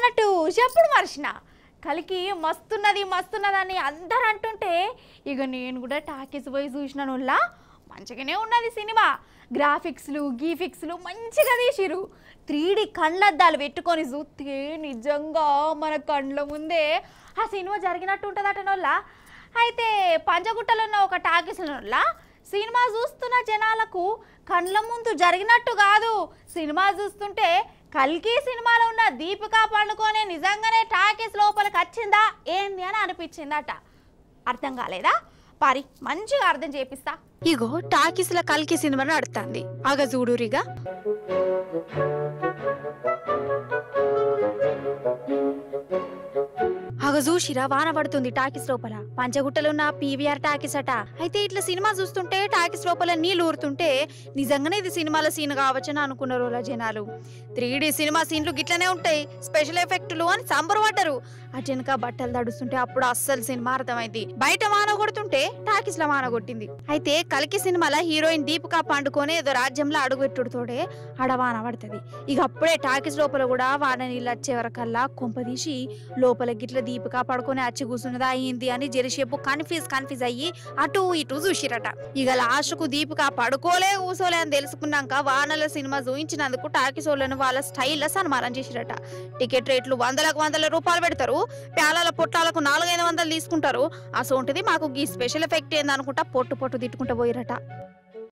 అన్నట్టు చెప్పుడు మర్చిన కలికి మస్తున్నదని అందరు అంటుంటే ఇక నేను కూడా టాకీస్ పోయి చూసినానులా మంచిగానే ఉన్నది సినిమా. గీఫిక్స్లు మంచిగా తీసిరు. 3D కళ్ళద్దాలు పెట్టుకొని చూస్తే నిజంగా మన కళ్ళ ముందే ఆ సినిమా జరిగినట్టు ఉంటుందటనోళ్ళ. అయితే పంజగుట్టలో ఉన్న ఒక టాకీస్లోనోళ్ళ సినిమా చూస్తున్న జనాలకు కళ్ళ ముందు జరిగినట్టు కాదు, సినిమా చూస్తుంటే కల్కి సినిమాలో ఉన్న దీపికా పడుకోనే నిజంగానే టాకీస్ లోపలికి వచ్చిందా ఏంది అని అనిపించిందట. అర్థం కాలేదా? పారి మంచిగా అర్థం చేపిస్తా. ఇగో టాకీస్ల కల్కి సినిమా నడుస్తుంది, ఆగ చూడురిగా. ఆగ చూసిరా వాన పడుతుంది టాకీస్ లోపల. పంచగుట్టలో ఉన్న పీవీఆర్ టాకీస్ అట. అయితే ఇట్లా సినిమా చూస్తుంటే టాకీస్ లోపల నీళ్ళు ఊరుతుంటే నిజంగానే ఇది సినిమాల సీన్ కావచ్చని అనుకున్నారు వాళ్ళ జనాలు. 3D సినిమా సీన్లు గిట్లనే ఉంటాయి, స్పెషల్ ఎఫెక్టులు అని సంబరపడ్డారు. అజనక బట్టలు తడుస్తుంటే అప్పుడు అస్సలు సినిమా అర్థమైంది. బయట వాన కొడుతుంటే టాకీస్ లో వాన కొట్టింది. అయితే కల్కి సినిమాల హీరోయిన్ దీపికా పండుకొని ఏదో రాజ్యంలో అడుగుపెట్టుడుతోడే ఆడవాన పడుతుంది. ఇక అప్పుడే టాకీస్ లోపల కూడా వాన నీళ్ళు వచ్చే వరకల్లా కొంపదీసి లోపల గిట్ల దీపికా పడుకొని వచ్చి కూర్చున్నదా అయింది అని జెరిసేపు కన్ఫ్యూజ్ అయ్యి అటు ఇటు చూసిరట. ఇక లాస్ట్కు దీపికా పడుకోలే కూసోలే అని తెలుసుకున్నాక వానల సినిమా చూయించినందుకు టాకీస్ వాళ్ళను వాళ్ళ స్టైల్లో సన్మానం చేసిరట. టికెట్ రేట్లు వందల రూపాయలు పెడతారు, ప్యాలాల పొట్లాలకు 400-500 తీసుకుంటారు. అసోంటిది మాకు ఈ స్పెషల్ ఎఫెక్ట్ ఏందనుకుంటా పొట్టు తిట్టుకుంటా పోయిరట.